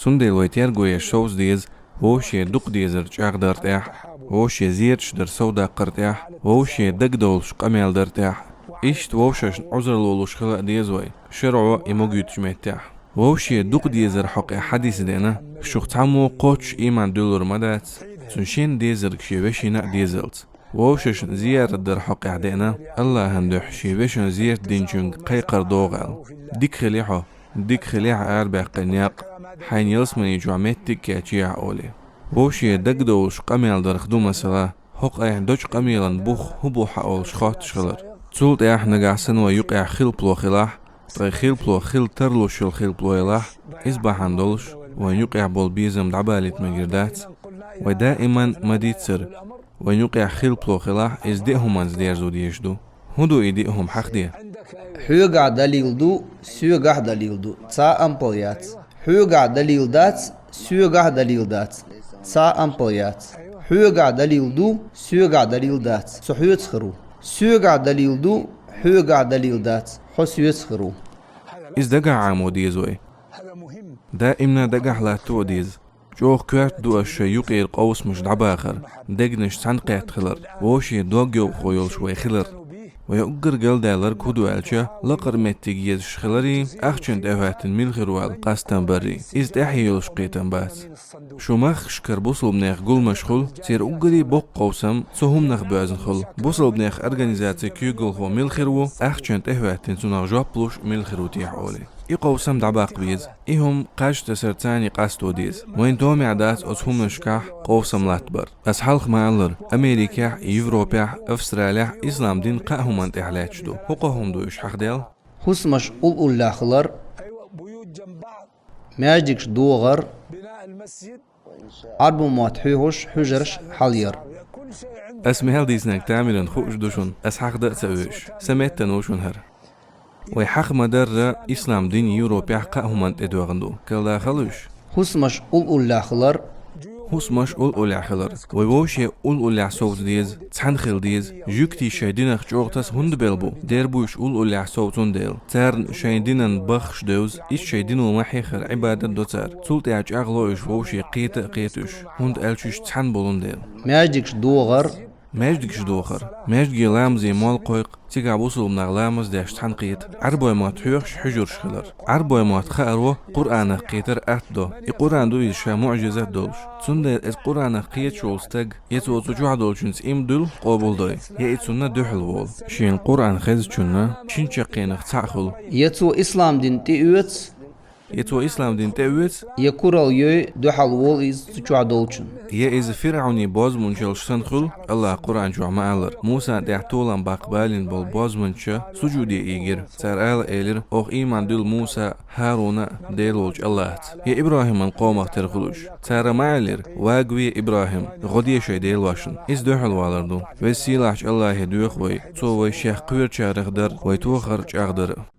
Sundel ويتيرجو شوز ديز ووش يدق ديزر جاغ درتاح ووش يزيرش در سودا قرتاح ووش يدقدولش قميل درتاح إشت ووشش عذر لولوش خلق ديزوي شرعو يموجيتش ميتاح ووش يدق ديزر حق حديث دينا شوخ تعمو قوتش إيمان دولار مدات سنشين ديزر كشيوشينا ديزلت ووشش زيارة در حق عدينا الله هندوح شيوشن زيارة دينجونج قيقر دوغال ديك خليحو ديك خليح أربع قنياق حين يلسمني جوامتك كاتشيع أولي ووشي دقدوش قميل در خدو مسلا حق دوش قميلان بوخ هبو حقول شخوت شغلر تولت نقعسن ويقع خيل بلو خلاح طي خيل بلو خيل ترلو شل خيل بلو يلاح إصبح عندولش ويقع بول بيزم دعباليت مجردات ودائما مديتسر ويقع خيل بلو خلاح إزدئهم انزديرزو ديشدو هدو إيديهم حق دي حيوغع دليل دو سيوغع دليل دو تا أمبليات حيوغع دليل دات سيوغع دليل دات تا أمبليات حيوغع دليل دو سيوغع دليل دات سحيوت خرو سيوغع دليل دو حيوغع دليل دات حسيوت خرو إز دقع عامو ديزوي دائمنا دقع لا توديز جوخ كوات دو الشي يقير قوس مش دعباخر دقنش تنقيت خلر ووشي دوغيو خويل شوي خلر ويقر قل دالر كودو ألشا لقر متيجيز شخلري أخشن دهواتن ملخروال قاستن بري إز تحييل شقيتن بات شماخ شكر بوصل بناخ قول مشخول سير أقري بوق قوسم سهم نخ بازن خل بوصل بناخ أرغانيزاتي كيوغل هو ملخرو أخشن دهواتن سناغ جابلوش ملخرو تيح أولي يقوسم دعباق بيز إهم قاش تسرتاني قاستو ديز وين تومي عدات أسهم نشكاح قوسم لاتبر أس حلق معلر أمريكا يوروبا أفستراليا إسلام دين قاهم انت إحلاتشدو حقهم دوش حق ديل حسمش قول لاخلر ماجدكش دوغر عربو مواتحيوش حجرش حالير اسمي هل ديسنك تعملن خوش دوشن أس حق دأت سويش سميت تنوشن هر ويحق مدار إسلام دين يوروبا قاهم انت إدواغندو كلا خلوش حسمش قول لاخلر حسمش قول لاخلر ويوشي قول لعصوت ديز تحنخل ديز جوكتي شايدينخ جوغتاس هند بلبو ديربوش قول لعصوتون ديل تارن شايدينن بخش دوز إيش شايدينو محيخر عبادة دو تار تولت اعج اغلوش ووشي قيتش هند الشوش تحن بولون ديل ماجدكش دوغر ماجدكش دوخر ماجدكي لامزي مال قويق تيقع بوصل من لامز داش تحنقيت عربوي ما تحيوخش حجر شخلر عربوي ما تخارو قرآن قيتر أتدو القرآن دو يشا معجزات دولش تسند القرآن قيت شولستق يتوتو جوع دولشنس إم دول قابل دوي يأتسونا دوحل وول شين القرآن خيز چونا شين شاقينخ تعخل يتو إسلام دين تيوت يتو إسلام دين تأويت يكورال يوي دوحل وول إز تجوع دولشن إذا فرعوني باز منشل سنخل الله قرآن جوع معلر موسى دعتولان باقبالين بول باز منشا سجودي إيجر سار آل إيلر أخ إيمان دل موسى هارون ديلوج الله يا إبراهيم من قوم ترخلوش سار معلر واقوي إبراهيم غدي شي ديل واشن إز دوحل والردو وسيلاش الله يدوخ وي تو وي شيخ قوير شارخ در وي توخر شاغدر